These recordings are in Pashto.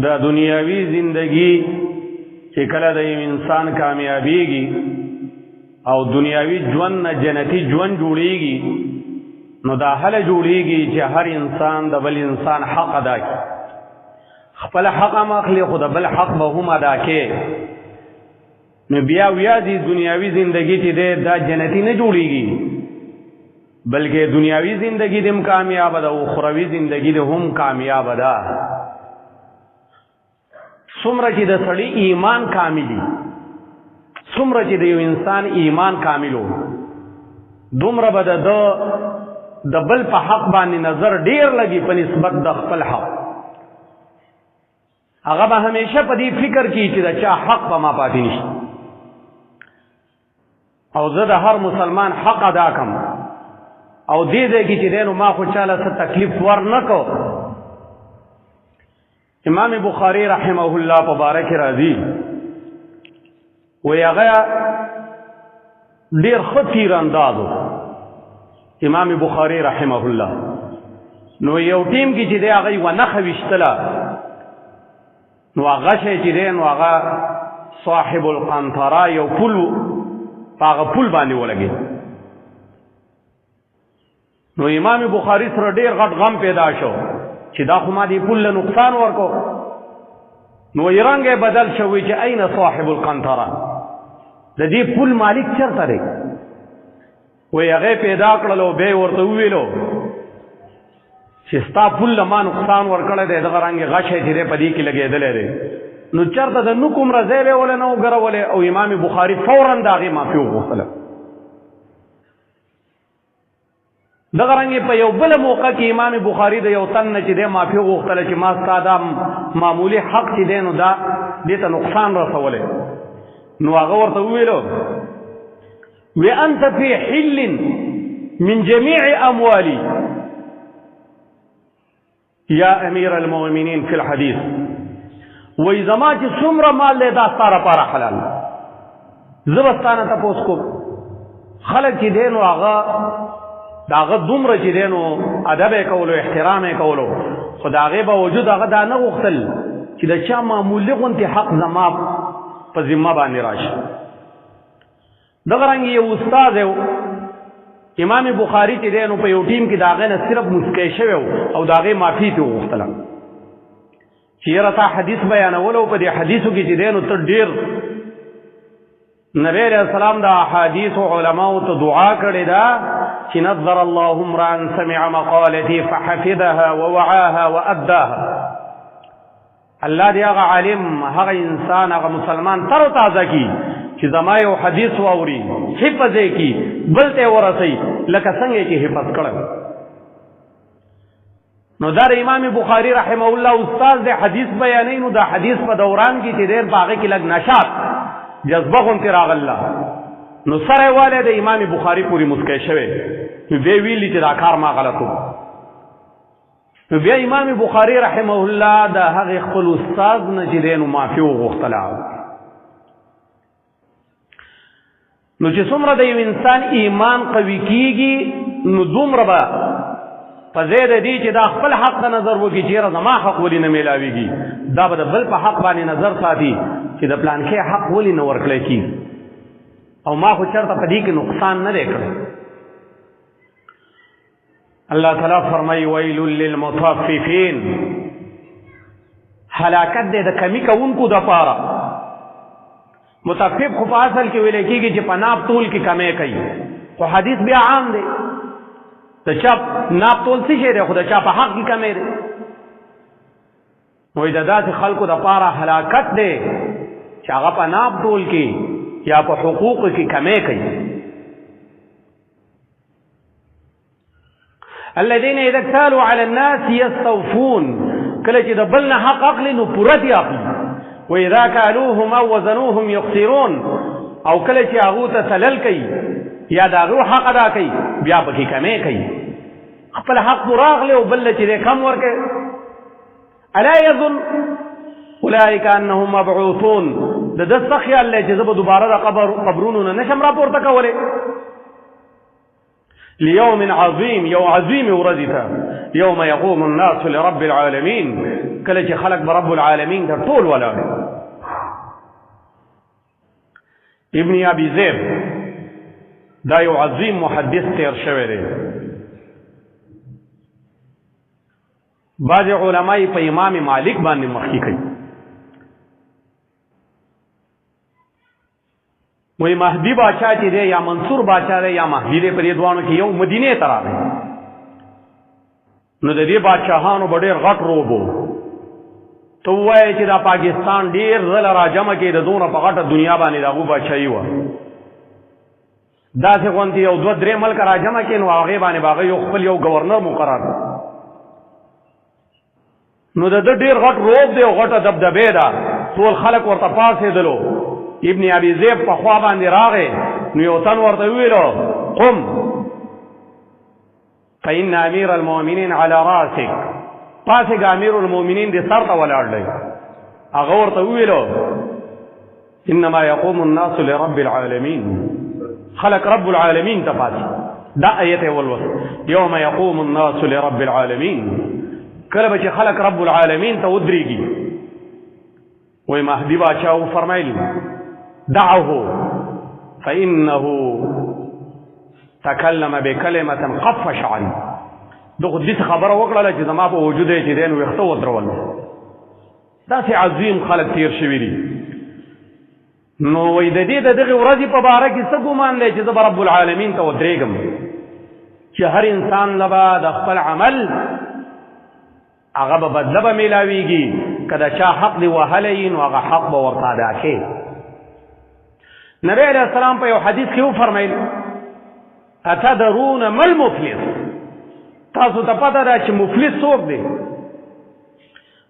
دا دنیاوی زندگی چې کله د یو انسان کامیابیږي او دنیاوی ژوند نه جنتی ژوند جوړیږي نو دا هله جوړیږي چې هر انسان د بل انسان حق ادا کړي، خپل حق هم اخلي خو د بل حق به هم ادا کړي. نو بیا دې دنیاوی زندگی چې ده دا جنتی نه جوړیږي بلکې دنیاوی زندگی دې هم کامیاب ده او اخروی زندگی دې هم کامیاب ده. څومره چې د سړی ایمان کاملی، څومره چې د یو انسان ایمان کاملو، دومره به د بل په حق باندې نظر ډیر لګي په نسبت د خپل حق. هغه به همیشه په دې فکر کې چې دا چا حق په ما پاتې نشي او زه د هر مسلمان حق ادا کم او دې کې چې دینو ما خو چاله څه تکلیف ور نکو. امام بخاری رحمه الله مبارک راضی وی هغه ډیر ښه تیر اندازو امام بخاری رحمه الله. نو یو ټیم کې چې دی هغه یو نښه ویشتله نو هغه شی چې دی نو هغه صاحب القنطره یو پل هغه پل باندې ولګېد. نو امام بخاری سره ډیر غټ غم پیدا شو چې دا خو ما دې پل له نقصان ورکو. نو یې رنګ بدل شوی چې اين صاحب القنطره، د دې پل مالک چرته دی؟ وی هغه پیدا کړل او به ورته ویلو چې ستا پل له ما نقصان ورکړی دی، دغه رنګ غشی چې دی په دې کې لګېدلی دی. نو چرته د نو کوم رضی به ولا نه وګرولې او امام بخاری فورا د هغې معافي وغوښتله. دغه رنګ په یو بل موقع کې امام بخاری د یو تن نه چې دی معافي وغوښتله چې ما ستا دا معمولي حق چې دی نو دا دې ته نقصان رسولی. نو هغه ورته وویلو وی انت فی حل من جميع اموالی یا امیر المؤمنین فی الحدیث. وی زما چې څومره مال دی دا ستا لپاره حلال. زه به ستا نه تپوس کوم. خلک چې دی نو هغه د هغه دومره چې دی نو ادب یې کولو، احترام یې کولو، خو د هغې باوجود هغه دا نه غوښتل چې د چا معمولي غوندې حق زما په ذمه باندې راشي. دغه رنګ یو استاد یو امام بخاری چې دی نو په یو ټیم کې د هغې نه صرف مسکی شوی او د هغې معافي ترې وغوښتله چې یاره تا حدیث بیانولو په دې حدیثو کې چې دی نو ته ډېر نبی علیه السلام د احادیثو علماو ته دعا کړې ده چې نظر الله امرا سمع مقالتي فحفظها ووعاها واداها. الله دې هغه عالم، هغه انسان، هغه مسلمان تر و تازه کی چې زما یو حدیث واوري، حفظ یې کی، بل ته ورسوي لکه څنګه چې حفظ کړی. نو دا امام بخاری رحمه الله استاد دې حدیث بیانوي. نو دا حدیث په دوران کې چې ډېر په هغې کې لږ نشاط جذبه غوندې راغله نو سره والی د امام بخاری پورې مسکی شوی. نو بیا ویلي چې دا کار ما غلط وکړو. نو بیا امام بخاری رحمه الله د هغې خپل استاد نه چې دی نو معافي وغوښتله. نو چې څومره د یو انسان ایمان قوي کیږي نو دومره به په ځای د دې چې دا خپل حق ته نظر وکړي چې یاره زما حق ولې نه میلاویږي، دا به د بل په حق باندې نظر ساتي چې د پلانکې حق ولې نه ورکړی کېږي او ما خو چېرته په دې کې نقصان نه دی کړی. الله تعالی فرمایي ویل للمطففین، هلاکت دی د کمی کوونکو دپاره. مطفف خو په اصل کې ویل کېږي چې په ناپ تول کې کمی کوي، خو حدیث بیا عام دی. د چا ناپ تول څه شی دی؟ خو د چا په حق کې کمی دی. وایي د داسې خلکو دپاره هلاکت دی چې هغه په ناپ تول کې یا په حقوقو کې کمی کوي. الذين اذا اكتالوا على الناس يستوفون، کله چې د بل نه حق اخلي نو پوره دی اخلي. واذا كالوهم او وزنوهم يخسرون، او کله چې هغو ته سلل کوي یا د هغو حق ادا کوي بیا پکې کمی کوي. خپل حق پوره اخلي او بل چې دی کم ورکوي. الا يظن اولئک انهم مبعوثون، د ده څه خیال دی چې زه به دوباره د قبرونو نه نشم راپورته کولی. لیوم عظیم، یو عظیم ورځې ته یوم یقوم الناس لرب العالمین، کله چې خلق به رب العالمین ته ټول ولاړ. ابن ابي ذئب دا یو عظیم محدث تیر شوی دی. بعض علماء په امام مالک باندې مخکې کوي، وی مهدی باچا چې دی یا منصور باچا دی یا مهدی دی، په دې دوانو کې یو مدینه ته راغی. نو د دې بادشاهانو به ډېر غټ روب و. ته ووایې چې دا پاکستان ډېر ځله را جمع کې د دونه په غټه دنیا باندې د هغو بادشاهي وه. داسې غوندې یو دوه درې ملکه را جمع کې، نو هغې باندې به هغه یو خپل یو ګورنر مقرر کړ. نو د ده ډېر غټ روب دی او غټه دبدبې ده، ټول خلک ورته پاڅېدلو. ابن ابي ذئب په خوا باندې راغی، نو یو تن ورته وویلو قم فإن امیر المؤمنین علی راسک، پاسېږه امیر المؤمنین دې سر ته ولاړ دی. هغه ورته وویلو انما یقوم الناس لرب العالمین، خلق رب العالمین ته پاسې. دا آیت یې ولوست، یوم یقوم الناس لرب العالمین، کله به چې خلق رب العالمین ته ودرېږي. وی مهدی باچا وفرمایل دعه فإنه تکلم بکلمة قف شعری. دغه دې خبره وکړله چې زما په وجود یې چې دی نو ویښته ودرول. داسې عظیم خلک تیر شوي دي. نو وی د دې د دغې ورځې په باره کې څه ګمان دی چې زه به رب العالمین ته ودرېږم، چې هر انسان له به د خپل عمل هغه به بدله به میلاویږي. که د چا حق دی وهلی نو هغه حق به ورته ادا کړي. نبی علیه السلام په یو حدیث کې وفرمیل اتدرون ما المفلس، تاسو ته پته ده چې مفلس څوک دی؟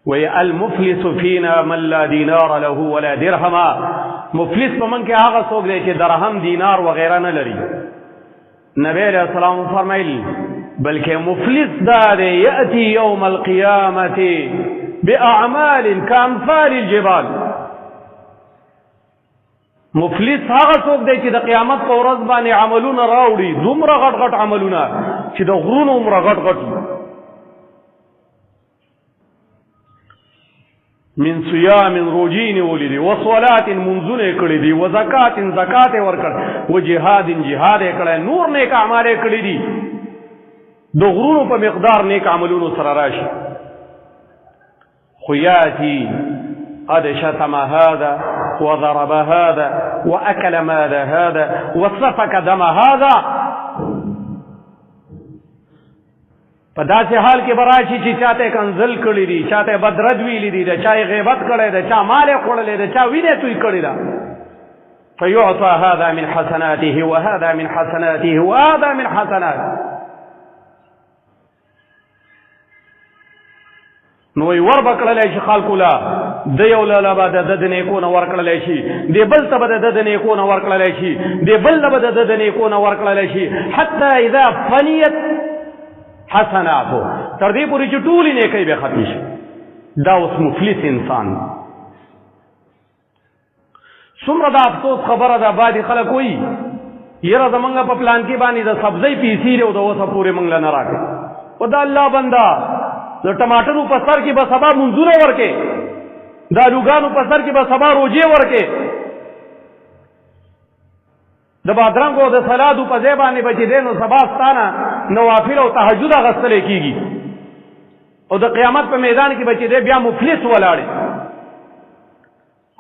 وی المفلس فینا من لا دینار له ولا درهما، مفلس په من کې هغه څوک دی چې درهم دینار وغیره نه لري. نبی علیه السلام فرمایل بلکې مفلس دا دی یأتی یوم القیامة باعمال کامثال الجبال، مفلس هغه څوک دی چې د قیامت په ورځ باندې عملونه راوړي، دومره غټ غټ عملونه چې د غرونو عمره غټ غټ. من صیام روجی نیولې دي، وصلات منځونه کړي دي، وزکات زکات ورکړ، وجهاد جهاد کړي، نور نیک اعمال کړي دي. د غرونو په مقدار نیک عملونو سره راشي. خیاتی قد شتم هذا وضرب هذا واكل مال هذا وسفك دم هذا. په داسې حال کې براشي چې چاته کنزل کړی دي، چاته بدرد ویلی دي، د چا غیبت کړی ده، چا مال خوړلی ده، چا وینه توی کړی ده. فيعطى هذا من حسناته وهذا من حسناته وهذا من حسناته. نو وی ور بکړلای شي خلکو لا د یو لاله به د نیکونه ورکړلای شي، دی بل ته به د نیکونه ورکړلای شي، دی بل ته به د نیکونه ورکړلای شي، حتی اذا فنیت حسناتو، تر دې پورې چې ټولې نیکۍ به ختم شي. دا اوس مفلس انسان. څومره د افسوس خبره ده، بعضې خلک وایي یره زمونږ په پلان کې باندې د سبزۍ پیسې دی او د اوسه پورې موږ له نه راکړې. او د الله بنده د ټماټرو په سر کې به سبا منځونه ورکې، د الوګانو په سر کې به سبا روجې ورکې، د بادرنګو او د سلادو په ځای باندې به چې دی نو سبا ستانه نوافل او تهجد اخیستلی کېږي، او د قیامت په میدان کې به چې دی بیا مفلس ولاړې.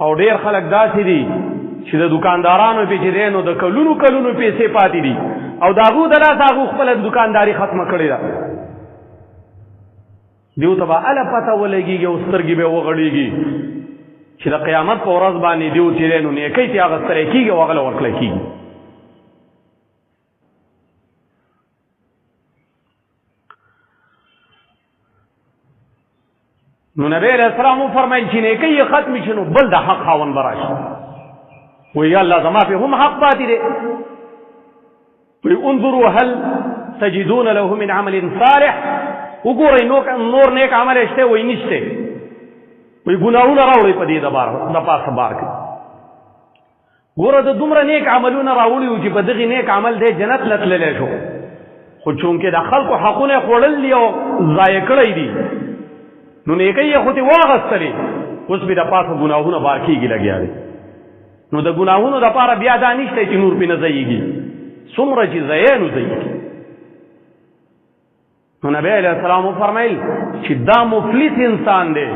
او ډېر خلک داسې دي چې د دکاندارانو پې چې دی نو د کلونو کلونو پیسې پاتې دي، او د هغو د لاسه هغو خپله دکانداري ختمه کړې ده. دیو ته به اله پته ولګېږي او سترګې به وغړېږي چې د قیامت په ورځ باندې دیو چې دی نو نیکۍ ترې اخیستلی کېږي او هغه له ورکړی کېږي. نو نبی علیہ السلام وفرمایل چې نیکۍ یې ختمې شي نو بل د حق خاوند به راشي. وی یا الله زما پې هم حق پاتې دی. وی انظروا هل تجدون له من عمل صالح، وګورئ نور نیک عمل شته وی نشته. وی ګناهونه راوړئ په دې د پاسه بار کې. ګوره د دومره نیک عملونه راوړي و چې په دغې نیک عمل دی جنت له تللی شو، خو چونکې د خلکو حقونه خوړل دي او ضایع کړی دي نو نیکۍ یې خو دې واغستلې اوس بې د پاسه ګناهونه بار کېږي لګیا دی نو د ګناهونو دپاره بیا دا نشته چې نور پې نه ځایېږي څومره چې ځایې نو ځایېږي نو نبی علیه السلام وفرمیل چې دا مفلس انسان دی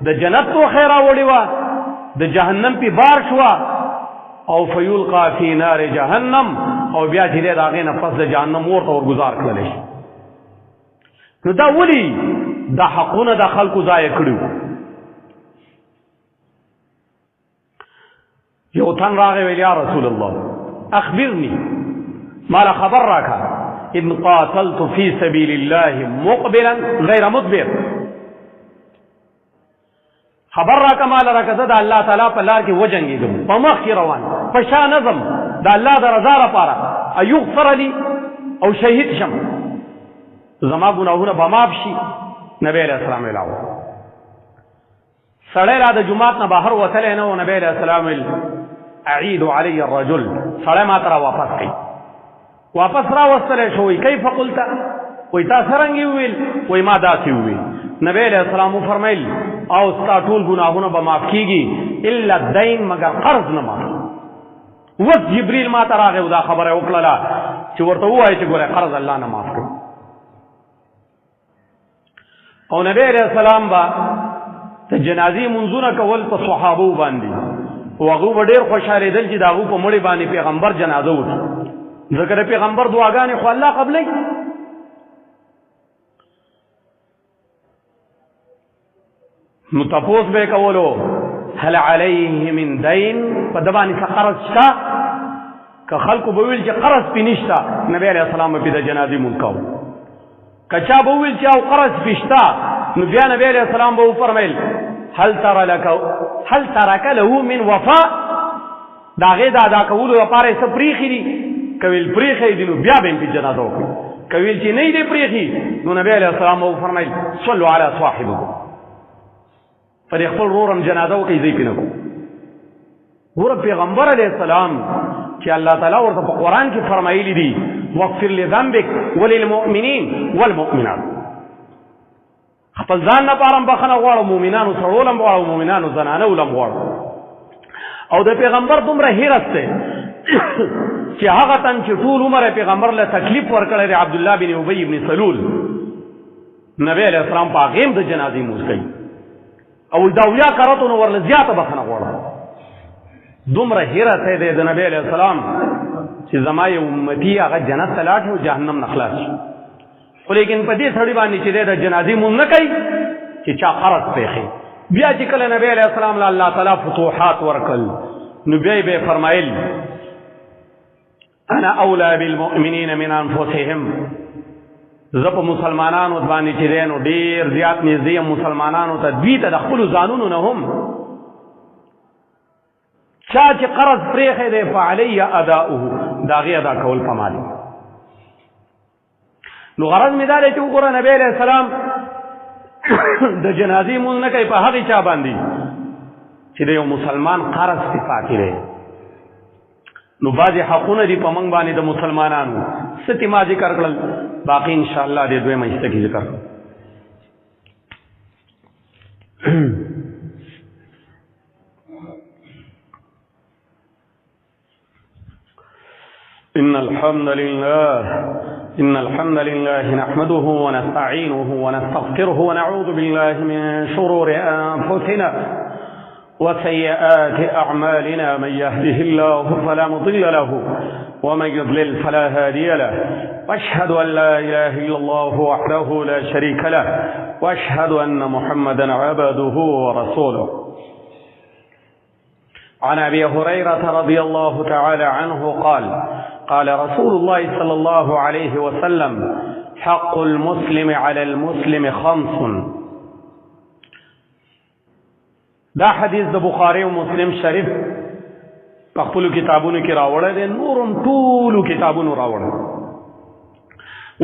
د جنت توخې راوړې وه د جهنم پې بار شوه او فیلقا فی نار جهنم او بیا چې دی د هغې نه پس د جهنم اور ته ورګزار کړلی شي نو دا ولې دا حقونه د خلکو ضایع کړي یو تن راغی ویل یا رسول الله اخبرني ما له خبر راکا ان قاتلت في سبيل الله مقبلا غير مدبر خبر راکا ما له راکا د الله تعالی په لار کې وجنګېږم په مخ کې روان په شا نظم د الله د رضا لپاره ایغفر لي او شهید شم زما ګناهونه به معاف شي نبی علیہ السلام ویلاو سړی را د جماعت نه بهر وتلی نه و نبی علیہ السلام ویل اعید علی الرجل سړی ما ته را واپس کړي واپس را وستلی شو وی کیف قلت وی تا څرنګې وویل وی ما داسې وویل نبی علیہ السلام وفرمیل او ستا ټول ګناهونه به معاف کېږي الا الدین مگر قرض نه معاف وس جبریل ما ته راغی او دا خبره وکړله چې ورته ووایي چې ګوره قرض الله نه معاف کړي او نبی علیہ السلام با د جنازې منځونه کول په صحابو باندې او هغه به ډېر خوشحالېدل چې د هغو په مړي باندې پیغمبر جنازه وکړي ځکه د پیغمبر دعاګانې خو الله قبلوي نو تپوس به یې کولو هل علیه من دین په ده باندې څه قرض شته که خلکو به ویل چې قرض پې نشته نبی علیه السلام به پې د جنازې مونځ کوو که چا به وویل چې او قرض پې شته نو بیا نبی علیه السلام به وفرمیل هل ترک له من وفاء د هغې د ادا کولو لپاره یې څه پرېښي دي که ویل پرېښی دي نو بیا به یې پې جنازه وکړي که ویل چې نه یې دی پرېښي نو نبی علیه السلام به وفرمیل صلو علی صاحبکم په دې خپل ورورم جنازه وکړئ زه یې پې نه کوم ګوره پیغمبر علیه السلام چې الله تعالی ورته په قرآن کې فرمایلی دي واغفر لذنبک وللمؤمنین والمؤمنات خپل ځان لپاره هم بخښنه غواړو مؤمنانو سړو له هم غواړو مؤمنانو زنانو له هم غواړو او د پیغمبر دومره حیرت دی چې هغه تن چې ټول عمر یې پیغمبر له تکلیف ورکړی دی عبدالله بن ابی بن سلول نبی علیه السلام په هغې هم د جنازې مونځ کوي او د اولیا کرتو نو ورله زیاته بخښنه غواړو دومره حیرت دی د نبی علیه السلام چې زما یو امتي هغه جنت ته لاړ شي او جهنم نه خلاص شي خو لیکن په دې سړي باندې چې دی د جنازې مونځ نه کوي چې چا قرض پېښي بیا چې کله نبی علیه السلام له الله تعالی فتوحات ورکړل نو بیا یې به یې فرمایل انا اولی بالمؤمنین من انفسهم زه په مسلمانانو باندې چې دی نو ډېر زیات نږدې یم مسلمانانو ته دوی ته د خپلو ځانونو نه هم چا چې قرض پرېښی دی فعلی اداؤه د هغې ادا کول په ما دی نو غرض مې دا دی چې وګوره نبی علیه السلام د جنازې مونځ نه کوي په هغې چا باندې چې د یو مسلمان قرض پې پاتې دی نو بعضې حقونه دي په موږ باندې د مسلمانانو څه ما ذکر کړل باقي انشاءالله د دویمه حصه کې ذکر کړو إن الحمد لله نحمده ونستعينه ونستغفره ونعوذ بالله من شرور أنفسنا وسيئات أعمالنا من يهده الله فلا مضل له ومن يضلل فلا هادي له وأشهد أن لا إله إلا الله وحده لا شريك له وأشهد أن محمدا عبده ورسوله عن أبي هريرة رضي الله تعالى عنه قال قال رسول الله صلى الله عليه وسلم حق المسلم على المسلم خمس دا حدیث د بخاری او مسلم شریف په خپلو کتابونو کې راوړی دی نورم ټولو کتابونو راوړی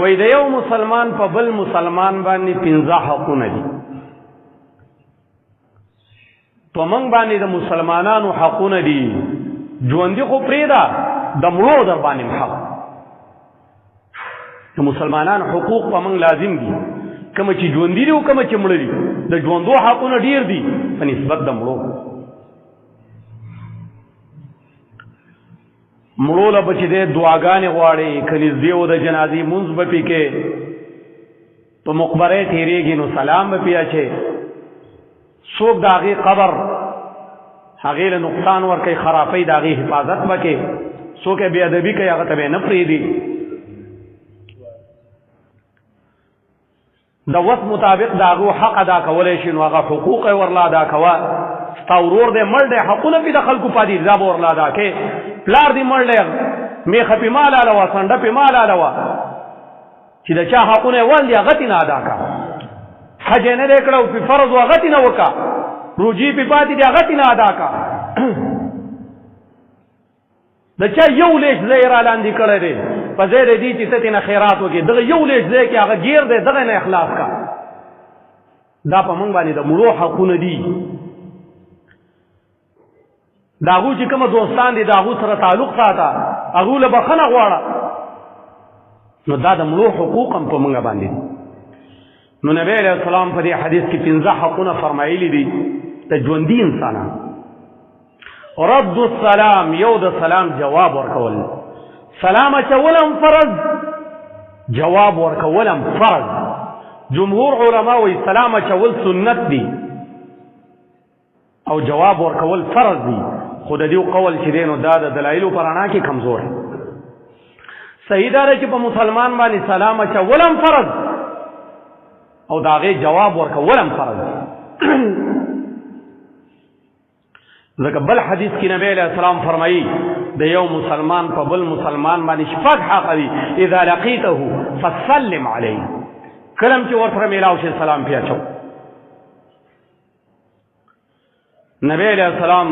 وایي د یو مسلمان په بل مسلمان باندې 15 حقونه دي په موږ باندې د مسلمانانو حقونه دي ژوندي خو پرېږده د مړو در باندې حق د مسلمانانو حقوق په موږ لازم دي، کوم چې ژوندي دي او کوم چې مړه دي. د ژوندو حقونه ډیر دي په نسبت د مړو. مړو له به چې دی دعاګانې غواړي، که نږدې و د جنازې مونځ به پې کې، په مقبره تېرېږي نو سلام به پې اچې. څوک د هغې قبر هغې له نقصان ورکوي، خرابۍ د هغې حفاظت به کوي، څوک یې بې ادبي کوي هغه ته به یې نه پرېږدي. د وس مطابق د هغو حق ادا کولی شي نو هغه حقوق یې ورله ادا کوه. ستا ورور دی مړ دی، حقونه پې د خلکو پاتې دا به ورله ادا کوې. پلار دی مړ دی، میخه پې مال اله سنډه پې مال اله وه، چې د چا حقونه یې ول دي هغه تې نه ادا کا. حج یې نه دی کړی او پې فرض و هغه تې نه وکړه، روجي پې پاتې دي هغه تې نه ادا کا. د چا یو لیش ځای را لاندې کړی دی په ځای د دې چې ته ترې نه خیرات وکړې، دغه یو لیش ځای کې هغه ګیر دی دغه نه اخلاص کا. دا په موږ باندې د مړو حقونه دي. د هغو چې کومه دوستان دي د هغو سره تعلق ساته، هغو له بخښنه غواړه. نو دا د مړو حقوق هم په موږ باندې دي. نو نبی علیه السلام په دې حدیث کې 15 حقونه فرمایلي دي د ژوندي انسانانو. رد السلام، یو د سلام جواب ورکول. سلام اچولم فرض، جواب ورکولم فرض. جمهور علما وایي سلام اچول سنت دي او جواب ورکول فرض دي، خو د دې قول چې دی نو دا د دلایلو په رڼا کې کمزور دی. صحیح دا دی چې په مسلمان باندې سلام اچولم فرض او د هغې جواب ورکولم فرض. ځکه بل حدیث کې نبی علیه السلام فرمایي د یو مسلمان په بل مسلمان باندې شپږ حق دي. اذا لقیته فسلم علیه، کله چې ورسره میلاو شي سلام پې اچو. نبی علیہ السلام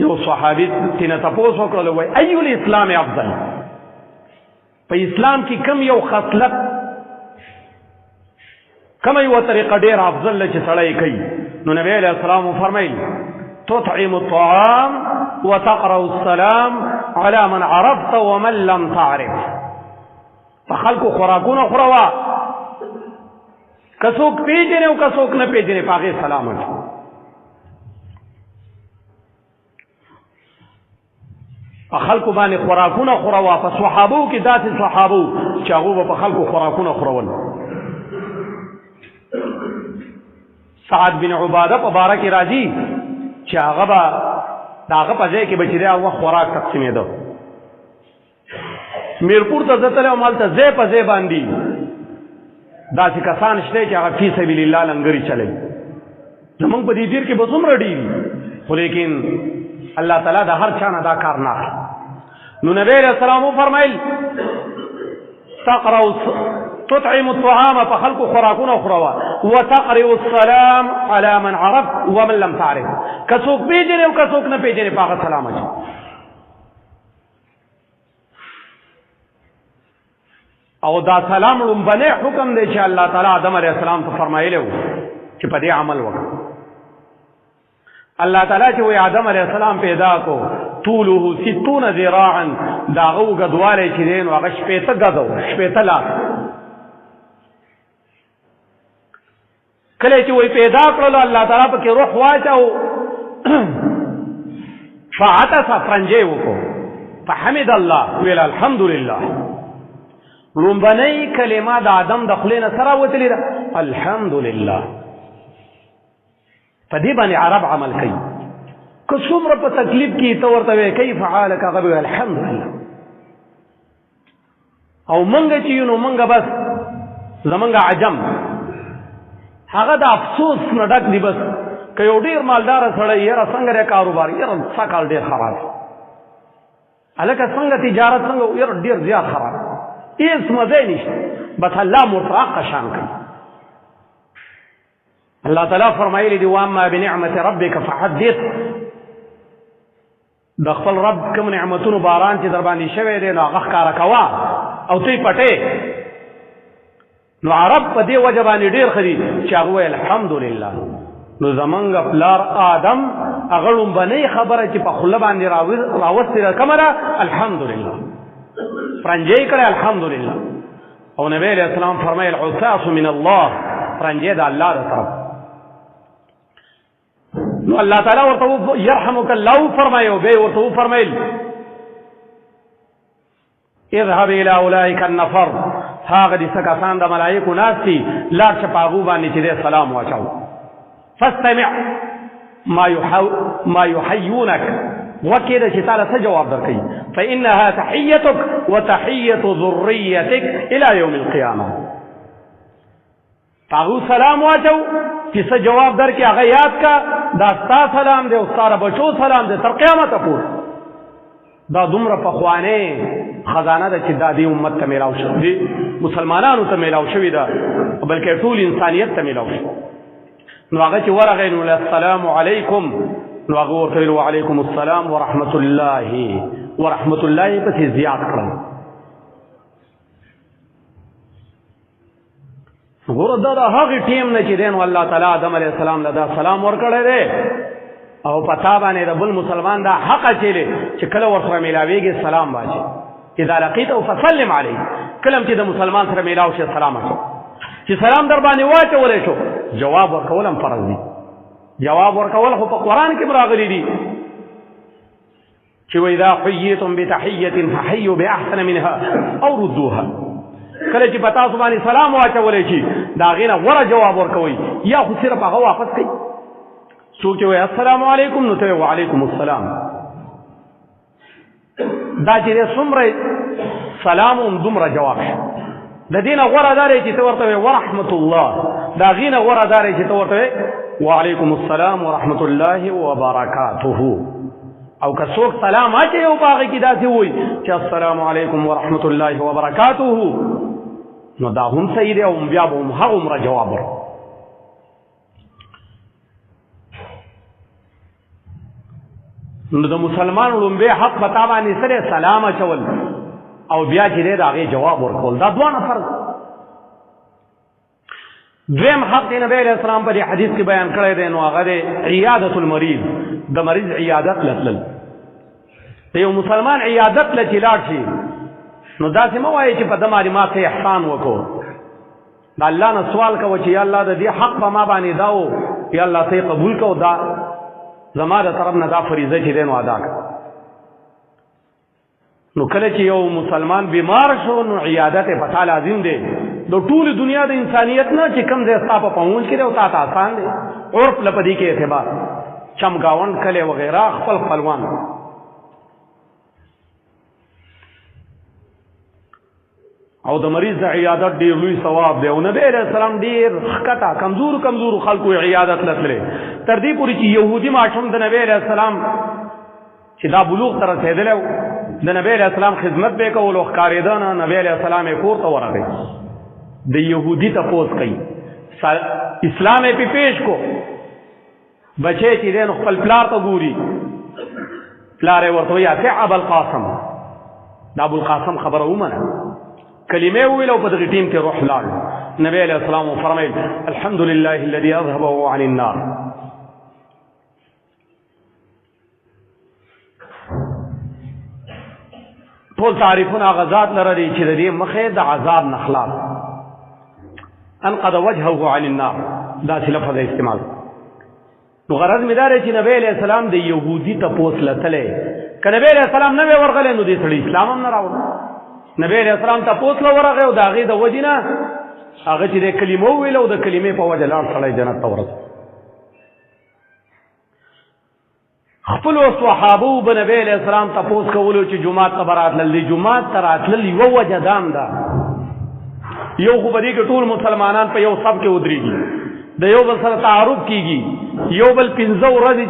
یو صحابی تینا تپوس وکړلو وای ایو الاسلام افضل، په اسلام کې کم یو خصلت کم یو طریقه ډیر افضل چې سړی کوي. نو نبی علیہ السلام فرمایي تطعم الطعام وتقرأ السلام على من عرفت ومن لم تعرف. په خلکو خوراکونه خوروا، که څوک پیژنې او که څوک نه پیژنې په هغې سلام وکړه. په خلکو باندې خوراکونه خوروا. په صحابو کې داسې صحابو چې هغو به په خلکو خوراکونه خورول. سعد بن عباده په باره کې راځي چې هغه به د هغه په ځای کې به چې دی هغه خوراک تقسیمېده. میرپور ته زه تللی وم، هلته ځای په ځای باندې داسې کسان شته چې هغه فی سبیل الله لنګرې چلوي. زمونږ په دې دیر کې به څومره ډېر وي، خو لیکن الله تعالی د هر چا نه دا کار نه اخلي. نو نبی علیہ السلام فرمایل تطعم الطعام په خلکو خوراکونه خوروا، وتقرئ السلام على من عرف ومن لم تعرف، که څوک پیژنې او که څوک نه پیژنې په هغه سلام اچوه. او دا سلام لومبنی حکم دی چې الله تعالی آدم علیہ السلام ته فرمایلی و چې په دې عمل وکړه. الله تعالی چې وی آدم علیہ السلام پیدا کو طوله 60 ذراعا، دا هغه اوږدوالی چې دی نو هغه 60 ګزه و، 60 لاس. کله چې وی پیدا کړلو الله تعالی پکې روح واچو، فعطس فرنجې وکړو، فحمد الله، ویل الحمدلله. لومبنۍ کلمه د آدم د خولې نه سره وتلې ده الحمدلله. په دې باندې عرب عمل کوي. که څومره په تکلیف کې ته ورته وایې کیف حالک، هغه به الحمدلله. او منګه چې یو نو منګه بس زمونږ عجم هغه د افسوس نه ډک دی. بس که یو ډېر مالداره سړی یاره څنګه دی کاروبار، یاره سږ کال ډېر خراب، هلکه څنګه تجارت څنګه، یاره ډېر زیات خراب، هېڅ مزه نشته. بس الله مطلق شان کوي. الله تعالی فرمایلی دی واما بنعمت ربک فحدث. د خپل رب کوم نعمتونو باران چې در باندې شوی دی نو هغه ښکاره کوه او ته یې پټې. نو عرب په دې وجه باندې ډېر ښه دي چې هغه وایي الحمدلله. نو زمونږ پلار آدم هغه لومبنۍ خبره چې په خوله باندې راوستې ده کومه ده؟ الحمدلله. فرنجې کړی الحمدلله. او نبی علیہ السلام فرمایل عساس من الله، رنجې د الله د طرف. نو الله تعالی ورته يرحمك الله فرمایو، به ورته فرمایل اذهب الى اولئک النفر، هغه دې څکسان د ملائکو ناستي لاړ شه پاغو باندې چې دې سلام واچاو. فاستمع ما يحيونك، وکړه چې تعالی څه جواب درکړي. فانها تحيتك وتحيه ذريتك الى يوم القيامه. پاغو سلام واچو چې څه جواب درکړي هغه یاد کا، دا ستا سلام دی او ستاره بچو سلام دی تر قیامت پورې. دا دومره پخوانه خزانه ده چې دا دی امت ته میلاو شوی دی، مسلمانانو ته میلاو شوی ده، بلکې ټول انسانیت ته میلاو شوی. نو هغه چې ورغی نو السلام علیکم، نو هغه ورته ویل وعلیکم السلام ورحمت الله، ورحمت الله پسې زیات کړل. ګوره دا د هغې ټیم نه چې دی نو الله تعالی آدم علیه السلام له دا سلام ورکړی دی، او پتا باندې د بل مسلمان دا حق اچولی چې کله ورسره میلاویږي سلام واچي. اذا لقیته فسلم علیه، کله چې د مسلمان سره میلاو شي سلام اچو. چې سلام در باندې واچولی شو جواب ورکول هم فرض دي. جواب ورکول خو په قرآن کې راغلي دي چې واذا حییتم بتحیة فحیوا باحسن منها او ردوها. کله چې په تاسو باندې سلام واچولی شي د هغې نه غوره جواب ورکوئ، یا خو صرف هغه واپس کوئ. څوک چې وایي السلام علیکم نو ته یې وعلیکم السلام. دا چې دی څومره سلام هم دومره جواب شي. د دې نه غوره دا دی چې ته ورته وایې ورحمت الله، د هغې نه غوره دا دی چې ته ورته وایې وعلیکم السلام ورحمت الله وبرکاته. او که څوک سلام اچوي او په هغې کې داسې وایي چې السلام علیکم ورحمت الله وبرکاته، نو دا هم صحیح دی او بیا به هم هغومره جواب ورکړي. نو د مسلمان لومبی حق په تا باندې سره سلام اچول او بیا چې دی د هغې جواب ورکول، دا دواړه فرض. دویم حق دی نبی علیه السلام په دې حدیث کې بیان کړی دی، نو هغه دی عیادت المریض، د مریض عیادت لتلل. د یو مسلمان عیادت له چې لاړ شي نو داسې مه وایي چې په ده باندې ما څه احسان وکړو. د الله نه سوال کوه چې یا الله د دې حق په ما باندې دا و، یا الله ته یې قبول کړو، دا زما د طرف نه دا فریضه چې دی نو ادا کړه. نو کله چې یو مسلمان بیمار شو نو عیادت یې په تا لازم دی. د ټولې دنیا د انسانیت نه چې کوم ځای ستا په پهونج کې دی او تا ته آسان دی. عرف له په دې کې اعتبار، چمګاونډ کلی وغیره خپل خپلوان. او د مریض د عیادت ډېر لوی ثواب دی. او نبی علیه السلام ډېر ښکته کمزورو خلکو عیادت لتلی، تر دې پورې چې یهودي ماشوم د نبی علیه السلام چې دا بلوغ ته رسېدلی و، د نبی علیه السلام خدمت به یې کول او ښکارېده نه، نبی علیه السلام یې کور ته ورغی، د یهودي تپوس کوي، اسلام یې پې پیش کو. بچی چې دی نو خپل پلار ته ګوري، پلار یې ورته وایي اطع ابوالقاسم، د ابوالقاسم خبره ومنه، کلمې وویل او په دغې ټیم کې روح لاړ. نبی علیه السلام وفرمیل الحمد لله الذي اذهبه عن النار. ټول تعریفونه هغه ذات لره دي چې د دې مخې د عذاب نه خلاص، انقذ وجهه عن النار، داسې لفظ استعمال. نو غرض مې دا دی چې نبی علیه السلام د یهودي تپوس لتلی، که نبی علیه السلام نه وی ورغلی نو دې سړي اسلام هم نه راوړ. نبی علیه السلام تپوس له ورغی او د هغې د وجې نه هغه چې د کلمه وویل او د کلمې په وجه لاړ سړی جنت ته ورسېد. خپلو صحابو به نبی علیه السلام تپوس کولو چې جومات ته به راتلل. د جومات ته راتلل یوه وجه دام ده، یو خو به دې کې ټول مسلمانان په یو صف کې ودرېږي، د یو بل سره تعارف کېږي، یو بل پنځه ورځې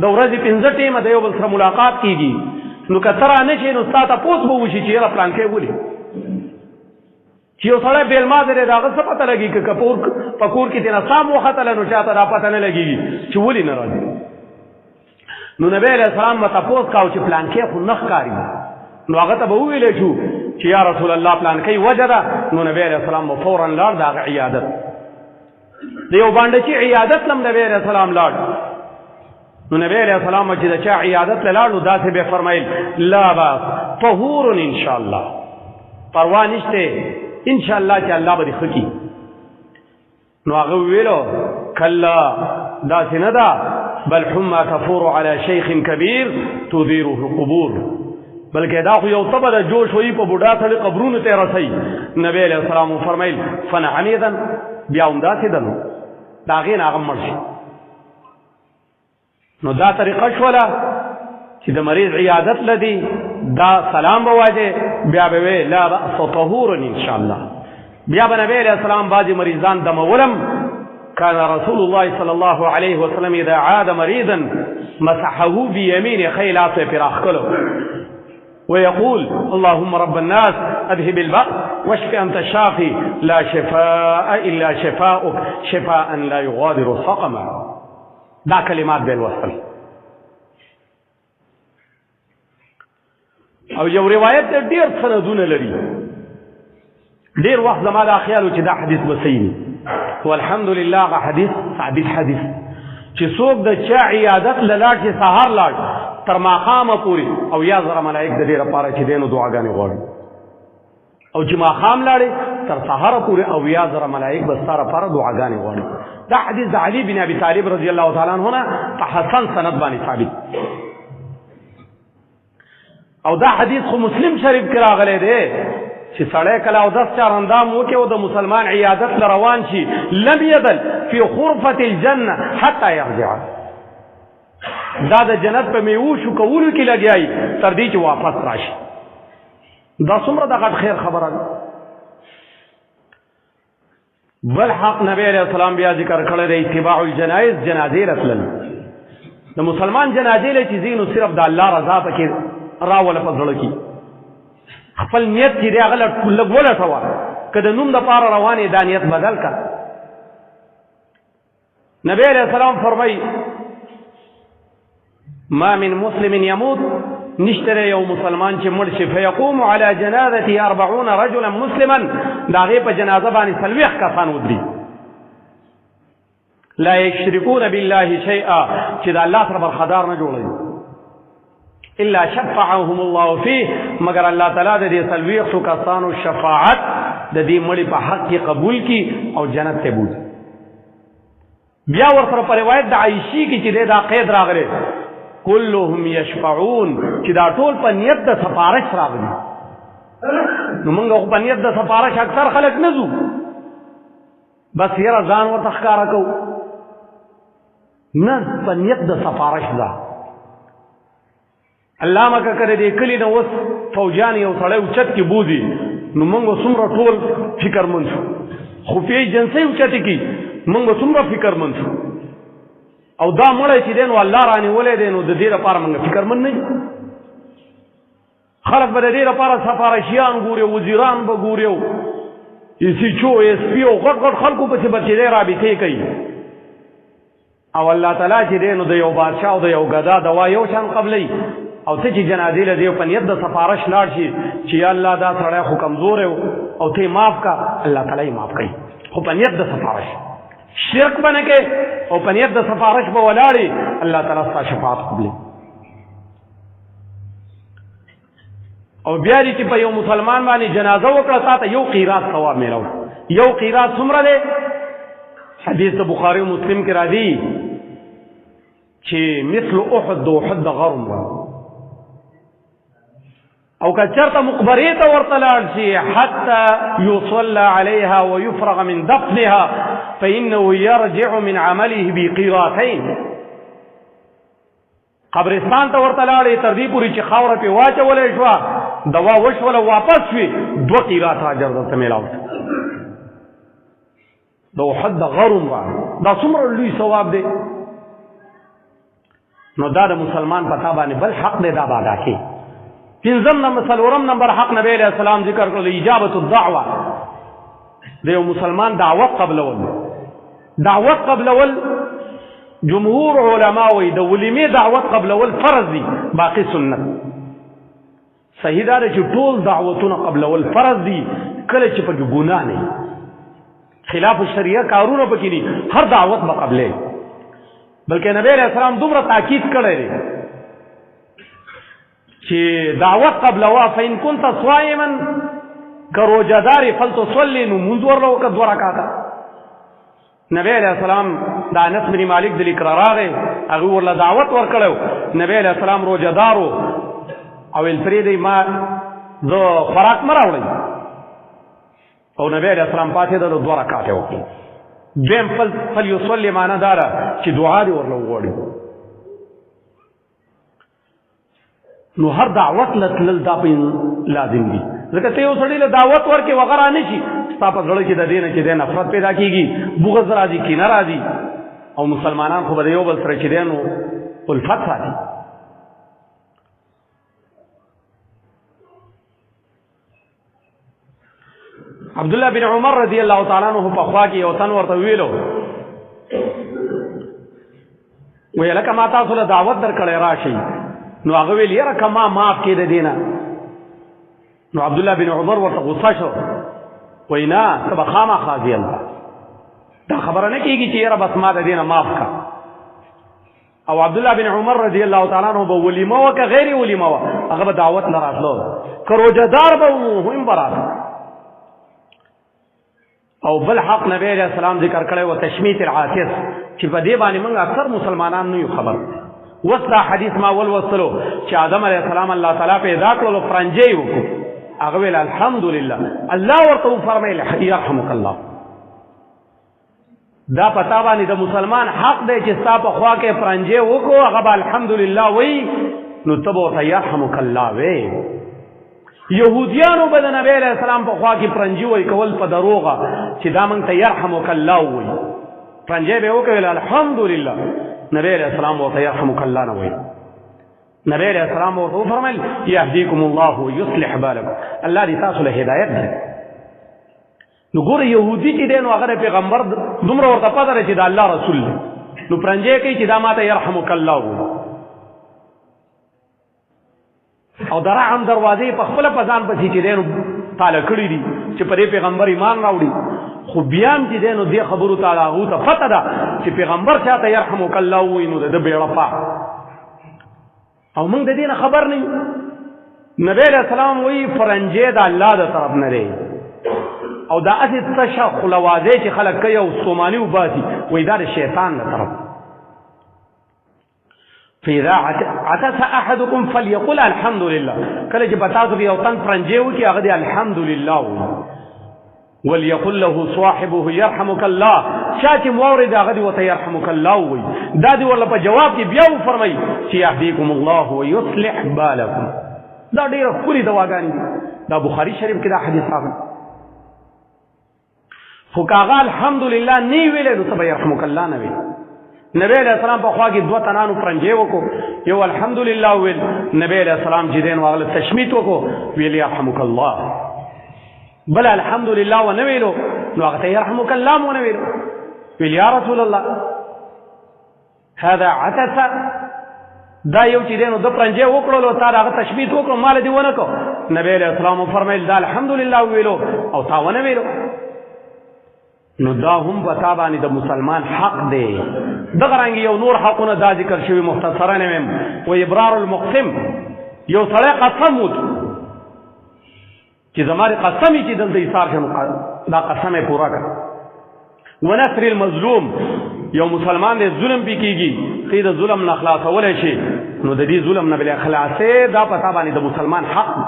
د ورځې پنځه ټیمه د یو بل سره ملاقات کېږي. نو که ته را نه شې نو ستا تپوس به وشي چې یاره پلانکی ولې، چې یو سړی بېلما دی د هغه څه پته لګېږي، که په کور کې تېنه سام وختله نو چاته دا پته نه لګېږي چې ولې نه راځي. نو نبی علیه السلام به تپوس کاو چې پلانکی خو نه ښکاري، نو هغه ته به وویلی شو چې یا رسول الله پلانکی وجه ده. نو نبی علیه السلام به فورا لاړ د هغه عیادت، د یو بانډچي عیادت لم نبی علیه السلام لاړ. نو نبی علیہ السلام چې د چا عیادت لاړو داسې به فرمایل لا باس طهور ان شاء الله، پروا نشته ان شاء الله چې الله به خکی. نو هغه ویلو کلا دا سندا بل حما تفور على شيخ كبير تديره القبور، بلکې دا خو یو تبه د جوش وی په بوډا سره قبرونو ته رسي. نبی علیہ السلام فرمایل فنعمیدا بیا هم دا سیدنو دا غین هغه مرشي. نو دا طریقه شولا چې د مریض عیادت لدی دا سلام بواجه بیا به لا باس طهور ان شاء الله. بیا به نبی علیہ السلام بعضی مریضان دمولم. كان رسول الله صلى الله عليه وسلم اذا عاد مريضا مسحه بيمين خيلاته فراخ كله ويقول اللهم رب الناس اذهب البأس واشف انت الشافي لا شفاء الا شفاؤك شفاء لا يغادر سقما. دا کلمات بالوصل. او یو روایت ډیر سندونه لري. ډیر وخت زما دا خیال چې دا حدیث وسینی والحمدلله هغه حدیث ثابت حدیث چې څوک د چا عیادت لاړ چې سهار لاړ تر ماښامه پورې او یا زره ملائک د دې لپاره چې دینو دعاګانې غواړي، او چې ماښام لاړې تر سهاره پورې او یا زره ملائک به ستا لپاره دعاګانې غواړي. دا حدیث د علي بن ابي طالب رضی الله تعالی عنه نه په حسن سند باندې ثابت. او دا حدیث خو مسلم شریف کې راغلی دی چې سړی کله او 10 چار اندام وکړي او د مسلمان عیادت لروان شي لم یدل فی غرفة الجنه حتی یرجع. دا د جنت په میوو شو کولو کې لګیای تر دې چې واپس راشي. دا څومره د غټ خیر خبره ده. بل حق نبی علیہ السلام بیا ذکر کړی دی اتباع الجنائز، جنازې راتلل. د مسلمان جنازې له چې ځینو صرف د الله رضا پکې راوله په زړه کې خپل نیت چې دی هغه لږ ولټوه، که د نوم دپاره روانې دا نیت بدل که. نبی علیہ السلام فرمایي ما من مسلم يموت نشتره یو مسلمان چې مړ شي فیقوم على جنازته 40 رجلا مسلما دا غي په جنازه باندې 40 کسان ودري لا یشركون بالله شیئا چې د الله سره برخدار نه جوړوي الا شفعهم الله فيه مگر الله تعالی د دې 40 کسانو شفاعت د دې مړي په حق کې قبول کی او جنت ته بوځي. بیا ورسره په روایت د عائشې کې چې دا قید راغلی كلهم يشفعون چې دا ټول په نیت د سفارش راغلي. نو موږ په نیت د سفارش اکثر خلک نه ځو، بس یې ځان ورته ښکارا کوو، نه په نیت د سفارش ځه. علامه کړه دې کلی نو اوس فوجان یو سړی اوچت کې بوزي، نو موږ څومره ټول فکرمند شو. خفیه ایجنسۍ اوچتې کې موږ څومره فکرمند شو. او دا مړی چې دی نو الله رانیولی دی، نو د دې لپاره موږ فکرمند نه یو. خلک به د دې لپاره سفارشیان ګوري، وزیران به ګوري، او ایسیچو ایس پی او غټ غټ خلکو پسې به چې دی رابطې کوي. او الله تعالی چې دی نو د یو بادشاه او د یو ګدا دوا یو شان قبلی. او ته چې جنازې له دې په نیت د سفارش لاړ شي چې یا الله دا سړی خو کمزور او ته معاف کا، الله تعالی یې معاف کوي. خو په نیت د سفارش شرک بنه کې او په نیت د سفارش به ولاړې الله تعالی ستا شفاعت قبلي. او بیا دې چې په یو مسلمان باندې جنازه وکړه تا ته یو قیراط ثواب میراو. یو قیراط څومره دی؟ حدیث د بخاری او مسلم کې راځي چې مثل احد د احد غرم. او که چرته مقبرې ته ورته لاړ شي حتی یصلى عليها ويفرغ من دفنها فإنه يرجع من عمله بقيراتين. قبرستان ته ورته لاړې تر دې پورې چې خاوره پې واچولی شوه، دوا وشوله، واپس شوې، 2 قیرات اجر درته میلاو شو. د احد د غرم دا څومره لوی ثواب دی. نو دا د مسلمان په تا باندې بل حق دی، دا به ادا کړي. 5 نمبر حق نبی علیہ السلام ذکر کړل اجابت الدعوه. د یو مسلمان دعوت قبلول. دعوت قبلول جمهور علما وی د ولیمې دعوت قبلول فرض دي، باقی سنت. صحیح دا چې ټول دعوتونه قبلول فرض دي کله چې په ګناه نه خلاف الشریعه کارونه پکې دي، هر دعوت به قبلې. بلکې نبی علیہ السلام دومره تاکید کړی دی چې دعوت قبلوا فإن كنت صائما که روجهدارې فلتصلي نو مونځ ورله وکړه 2 رکعاته. نبی علیہ السلام دا انس بن مالک د لیکره راغی، هغه ورله دعوت ورکړی. نبی علیہ السلام روجهدارو او ویل پرېږدئ ما زه خوراک مه راوړئ. او نبی علیہ السلام پاڅېدل 2 رکعاته وکړي. دویم فلیصلي معنی دا ده چې دعا دې ورله وغواړي. نو هر دعوت له تلل دا په لازم دي، ځکه ته یو سړي له دعوت ورکې وغه را نه شي، ستا په زړه کې د دې نه چې دی نفرت پیدا کېږي، بغض راځي، کینه راځي. او مسلمانان خو به د یو بل سره چې دی نو الفت ساتي. عبدالله بن عمر رضی الله تعالی عنہ په خوا کې یو تن ورته ویلو، وی لکه ما تاسو له دعوت درکړی راشئ. نو هغه ویل یاره که ما معاف کړې د دې نه. نو عبدالله بن عمر ورته غصه شو، وی نه ته به خامخا ځې هلته، دا خبره نه کېږي چې یاره بس ما د دې نه معاف کړه. او عبدالله بن عمر رضی الله تعالی عنہ به ولیمه وه که غیر ولیمه وه، هغه به دعوت نه راتلو، که روجهدار به و هم به راته. او بل حق نبی علیہ السلام ذکر کړی و تشمیت العاطس، چې په دې باندې موږ اکثر مسلمانان نه یو خبر. اوس دا حدیث ما ولوستلو چې آدم علیہ السلام الله تعالی پیدا کړلو فرنجی وکړو، هغه ویل الحمدلله. الله ورته وفرمیل یرحمک الله. دا پتا باندې د مسلمان حق دی چې ستا په خوا کې فرنجی وکړو، هغه به الحمدلله وی، نو ته به ورته یرحمک الله وی. یهودیانو به د نبی علیہ السلام په خوا کې پرنجي وی کول په دروغه چې دا موږ ته یرحمک الله وی، پرنجی به وکړل الحمدلله. نبی علیہ السلام ورته یرحمک الله نه وی. نبی علیہ السلام ورته وفرمیل یهدیکم الله ویصلح بالکم، الله دې تاسو له هدایت دی. نو ګوره یهودي چې دی نو هغه پیغمبر دومره ورته پته دی چې دا الله رسول دی، نو پرنجی کوي چې دا ماته یرحمک الله وی. او د رحم دروازې په خپله په ځان پسې چې دی نو تاله کړي دي چې په دې پیغمبر ایمان راوړي، خو بیا هم چې دی نو دې خبرو ته هغو ته پته ده چې پیغمبر چاته یرحمک الله ووایي نو د ده بیړه پاک. او موږ د دې نه خبر نه یو. نبی علیہ السلام وایي فرنجې د الله د طرف نه دی، او دا هسې تشه خولوازۍ چې خلک کوي او ستوماني وباسي، وایي دا د شیطان د طرف. فإذا عطس أحدكم فليقل الحمد لله، کله چې پتاسو کې یو تن فرنجی وکړي هغه دې الحمد لله وایي. وليقل له صاحبه يرحمك الله، چا چې مورد هغه دې ورته يرحمك الله وایي. دا دې ورله په جواب کې بیا وفرمایي چې يهديكم الله ويصلح بالكم. دا ډېره ښکلې دواګانې دي. دا بخاري شریف کې دا حدیث راغلی. خو که هغه الحمدلله نه ویلی نو ته به يرحمك الله نه وایي. نبی علیہ السلام په خوا کې 2 تنانو پرنجی وکړو، یو الحمدلله ویل، نبی علیہ السلام چې دی نو هغه تشمیت وکړو، ویل یرحمک الله. بل الحمدلله ونه ویلو نو هغه ته یرحمک الله مو ونه ویلو، ویل یا رسول الله هذا عطس، دا یو چې دی نو د پرنجی وکړلو تا هغه تشمیت وکړو مال دې ونه کړو. نبی علیہ السلام فرمایل دا الحمدلله ویلو او تا ونه ویلو، نو دا هم په تا باندې د مسلمان حق دی. دغه رنګ یو نور حقونه دا ذکر شوي مختصرا ویم. و ابرار المقسم، یو سړی قسم وکړي چې زما د قسم چې دلته ایثار شم، دا قسم یې پوره کړه. و نصر المظلوم، یو مسلمان دی ظلم پې کېږي، ته د ظلم نه خلاصولی شي، نو د دې ظلم نه بلې خلاصې دا په تا باندې د مسلمان حق دی.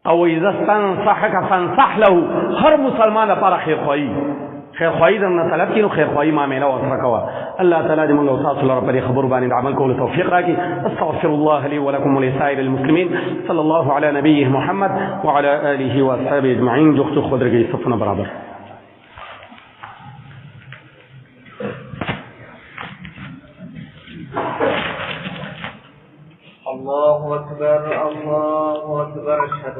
او اذا استنصحك فانصح له، هر مسلمان لپاره خیرخواهي درنه طلب کړي نو خیرخواهي معامله ورسره کوه. الله تعالی دې موږ او تاسو لپاره په دې خبرو باندې عمل کولو توفیق راکړي. استغفر الله لي ولكم ولسائر المسلمين. صلى الله على نبيه محمد وعلى آله واصحابه اجمعين. جخت خدرګي صفونه برابر. الله أكبر الله أكبر. أشهد